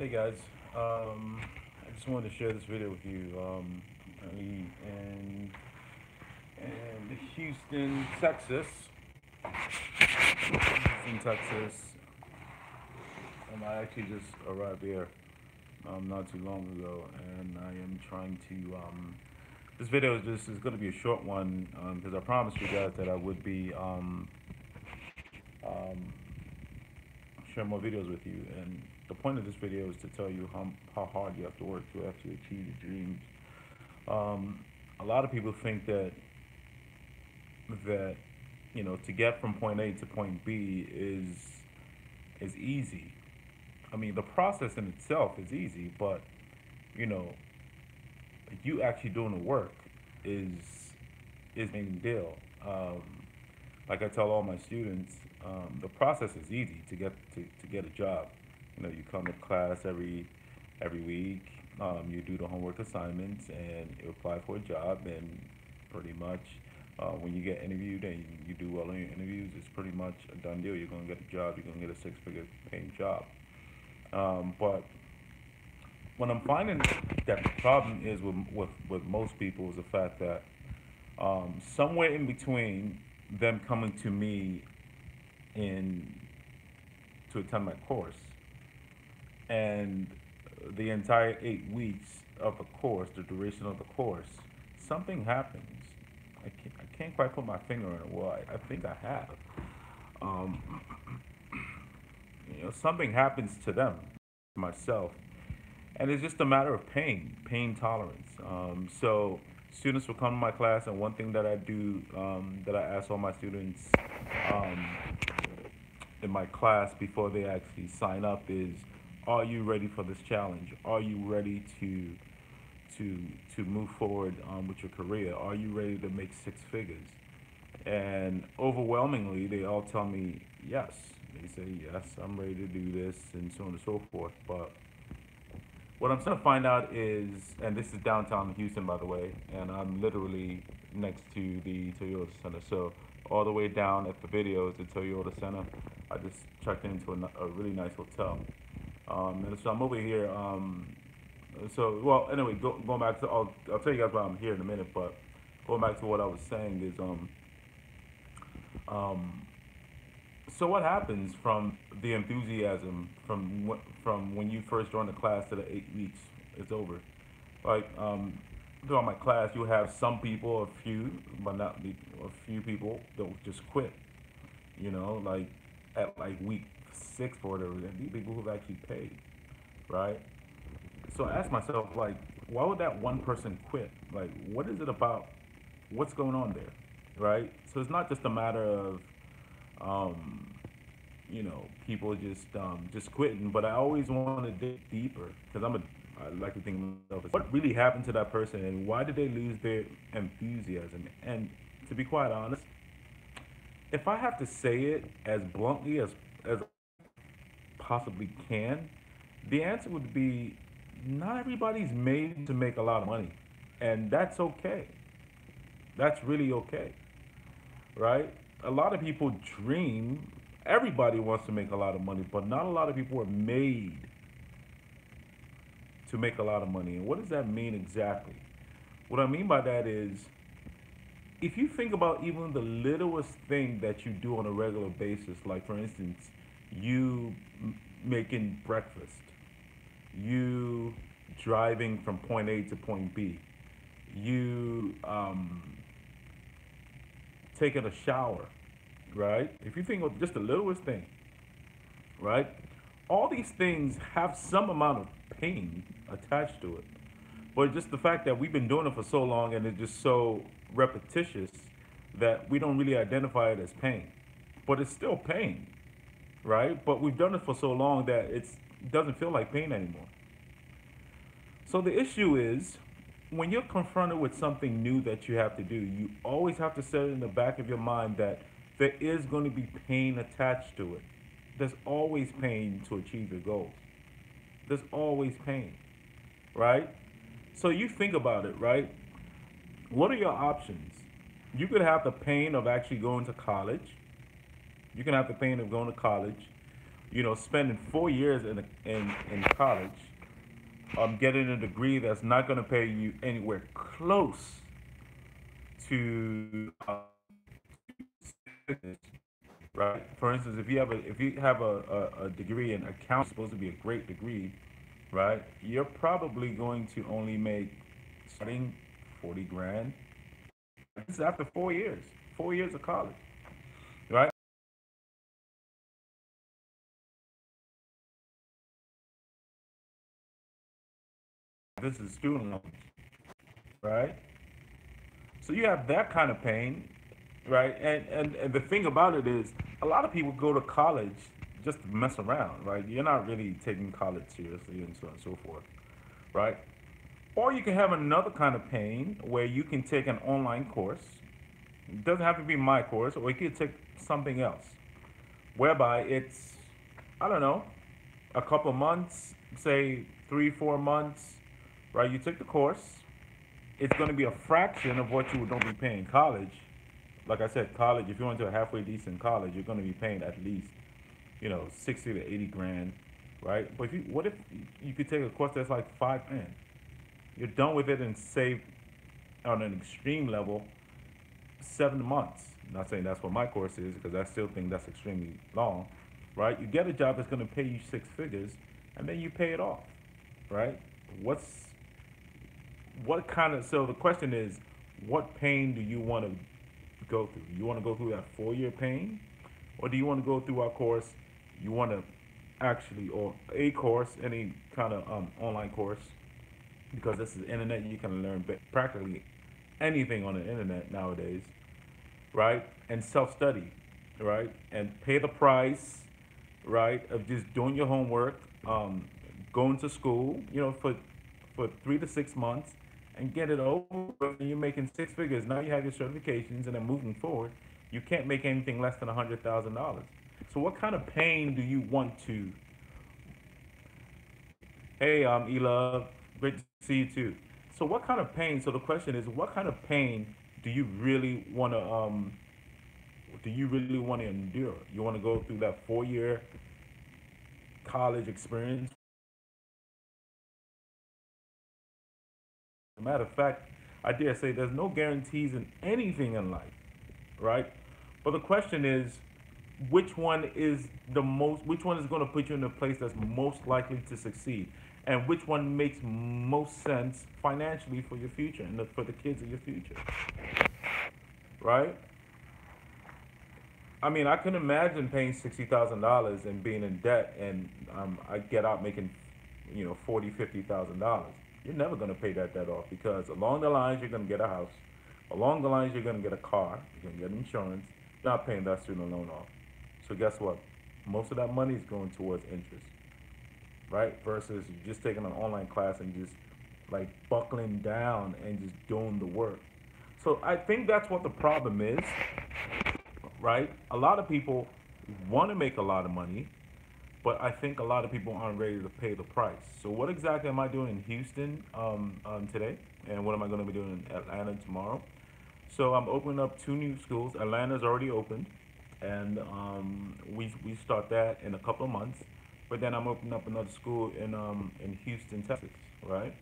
Hey guys, I just wanted to share this video with you. Currently in Houston, Texas. Houston, Texas. I actually just arrived there not too long ago, and I am trying to. This video is going to be a short one because I promised you guys that I would be um, share more videos with you. And the point of this video is to tell you how hard you have to work to actually achieve your dreams. Um, a lot of people think that to get from point A to point B is easy. I mean, the process in itself is easy, but you know, you actually doing the work is is the main deal. Like I tell all my students, the process is easy to get a job. You come to class every week. You do the homework assignments and you apply for a job, and pretty much when you get interviewed and you do well in your interviews, it's pretty much a done deal. You're gonna get a job. You're gonna get a six-figure paying job. But what I'm finding that the problem is with most people is the fact that somewhere in between them coming to me in to attend my course and the entire 8 weeks of the course, the duration of the course, something happens. I can't quite put my finger on it. Well, I think I have. Um, something happens to them, myself, and it's just a matter of pain tolerance. So students will come to my class, and one thing that I do, that I ask all my students um, in my class before they actually sign up is, are you ready for this challenge? Are you ready to to move forward with your career? Are you ready to make six figures? And overwhelmingly, they all tell me yes. They say yes, I'm ready to do this, and so on and so forth. But what I'm trying to find out is, and this is downtown Houston, by the way, and I'm literally next to the Toyota Center. So all the way down at the video is the Toyota Center. I just checked into a really nice hotel, and so I'm over here. Anyway, going back to, I'll tell you guys why I'm here in a minute, but going back to what I was saying is, um, so what happens from the enthusiasm from when you first join the class to the 8 weeks it's over? Like throughout my class, you have some people, a few, but not a few people that will just quit. Like at like week 6 or whatever. And these people who've actually paid, right? So I asked myself, like, why would that one person quit? Like, what is it about? What's going on there, right? So it's not just a matter of um, people just quitting. But I always want to dig deeper because I like to think of myself as what really happened to that person and why did they lose their enthusiasm? And to be quite honest, if I have to say it as bluntly as I possibly can, the answer would be not everybody's made to make a lot of money, and that's okay. That's really okay, right? A lot of people dream. Everybody wants to make a lot of money, but not a lot of people are made to make a lot of money. And what does that mean exactly? What I mean by that is, if you think about even the littlest thing that you do on a regular basis, like for instance, you making breakfast, you driving from point A to point B, you taking a shower, right? If you think of just the littlest thing, right? All these things have some amount of pain attached to it. But just the fact that we've been doing it for so long and it's just so repetitious that we don't really identify it as pain. But it's still pain, right? But we've done it for so long that it doesn't feel like pain anymore. So the issue is when you're confronted with something new that you have to do, you always have to set it in the back of your mind that there is going to be pain attached to it. There's always pain to achieve your goals. There's always pain, right? So you think about it, right? What are your options? You could have the pain of actually going to college. You can have the pain of going to college. spending 4 years in college, getting a degree that's not going to pay you anywhere close to right? For instance, if you have a degree in accounting, supposed to be a great degree, right? You're probably going to only make starting 40 grand. This is after 4 years, 4 years of college, right? This is student loans, right? So you have that kind of pain, right? And the thing about it is, a lot of people go to college just to mess around, right? You're not really taking college seriously and so on and so forth, right? Or you can have another kind of pain where you can take an online course. It doesn't have to be my course, or you could take something else, whereby it's, I don't know, a couple months, say 3, 4 months, right? You took the course. It's going to be a fraction of what you would normally pay in college. Like I said, college, if you went to a halfway decent college, you're going to be paying at least, 60 to 80 grand, right? But what if you could take a course that's like 5 grand? You're done with it and save on an extreme level 7 months. I'm not saying that's what my course is because I still think that's extremely long, right? You get a job that's going to pay you 6 figures, and then you pay it off, right? What's what kind of so the question is, what pain do you want to go through? You want to go through that 4 year pain, or do you want to go through our course? You want to actually, or a course, any kind of online course, because this is the internet. You can learn practically anything on the internet nowadays, right? And self study, right? And pay the price, right, of just doing your homework, going to school, for 3 to 6 months, and get it over. And you're making 6 figures. Now you have your certifications, and then moving forward, you can't make anything less than $100,000. So what kind of pain do you want to? Hey, Elove, great to see you too. So what kind of pain? So the question is, what kind of pain do you really want to endure? You want to go through that 4 year college experience? As a matter of fact, I dare say there's no guarantees in anything in life, right? But the question is, which one is going to put you in a place that's most likely to succeed? And which one makes most sense financially for your future and for the kids of your future, right? I mean, I can imagine paying $60,000 and being in debt, and I get out making, 40, $50,000. You're never gonna pay that debt off because along the lines you're gonna get a house, along the lines you're gonna get a car, you're gonna get insurance. You're not paying that student loan off. So guess what? Most of that money is going towards interest, right? Versus you just taking an online class and just like buckling down and just doing the work. So I think that's what the problem is, right? A lot of people want to make a lot of money, but I think a lot of people aren't ready to pay the price. So what exactly am I doing in Houston today, and what am I going to be doing in Atlanta tomorrow? So I'm opening up two new schools. Atlanta's already opened, and we start that in a couple of months. But then I'm opening up another school in Houston, Texas, right?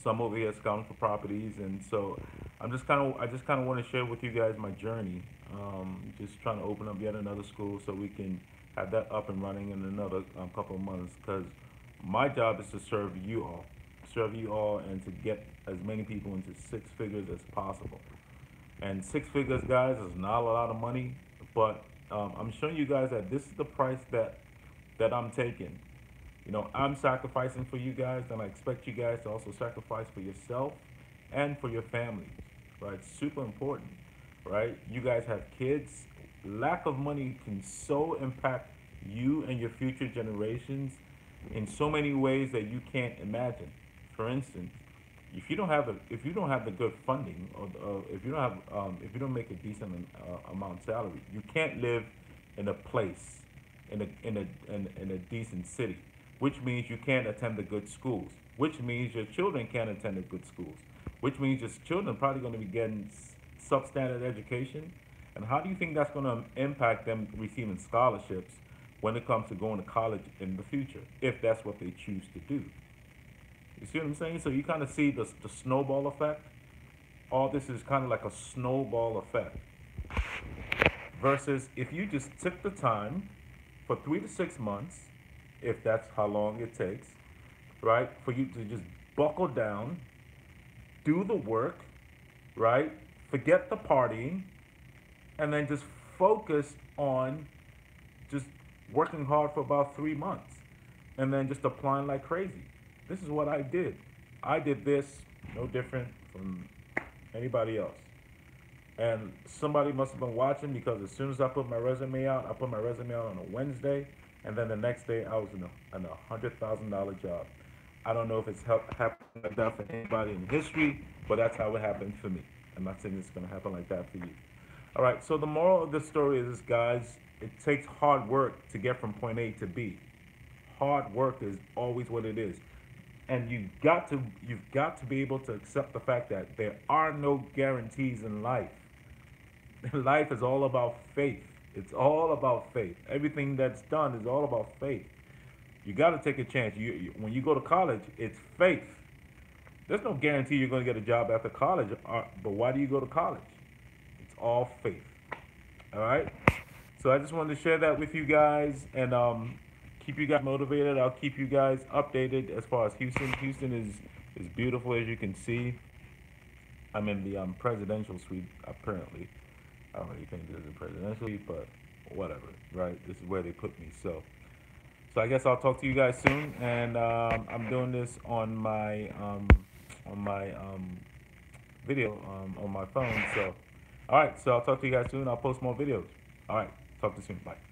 So I'm over here scouting for properties, and so I just kind of want to share with you guys my journey. Just trying to open up yet another school so we can have that up and running in another couple of months. Because my job is to serve you all, and to get as many people into 6 figures as possible. And 6 figures, guys, is not a lot of money, but I'm showing you guys that this is the price that I'm taking. I'm sacrificing for you guys, and I expect you guys to also sacrifice for yourself and for your families, right? Super important, right? You guys have kids. Lack of money can so impact you and your future generations in so many ways that you can't imagine. For instance, if you don't have the good funding, or if you don't make a decent amount salary, you can't live in a place in a decent city, which means you can't attend the good schools, which means your children can't attend the good schools, which means your children are probably going to be getting substandard education. And how do you think that's going to impact them receiving scholarships when it comes to going to college in the future, if that's what they choose to do. You see what I'm saying? So you kind of see the snowball effect. All this is kind of like a snowball effect. Versus if you just took the time for 3 to 6 months, if that's how long it takes, right, for you to just buckle down, do the work, right, forget the partying, and then just focus on just working hard for about 3 months and then just applying like crazy. This is what I did. I did this no different from anybody else. And somebody must have been watching because as soon as I put my resume out, I put my resume out on a Wednesday, and then the next day I was in a $100,000 job. I don't know if it's happened like that for anybody in history, but that's how it happened for me. I'm not saying it's going to happen like that for you. All right, so the moral of the story is this, guys, it takes hard work to get from point A to B. Hard work is always what it is. And you've got to be able to accept the fact that there are no guarantees in life. Life is all about faith. It's all about faith. Everything that's done is all about faith. You got to take a chance. When you go to college, it's faith. There's no guarantee you're going to get a job after college, but why do you go to college? It's all faith. All right. So I just wanted to share that with you guys and keep you guys motivated. I'll keep you guys updated as far as Houston. Houston is beautiful, as you can see. I'm in the presidential suite apparently. I don't really think this is a presidential suite, but whatever. Right. This is where they put me. So I guess I'll talk to you guys soon. And I'm doing this on my video on my phone. So all right. So I'll talk to you guys soon. I'll post more videos. All right. Talk to you soon. Bye.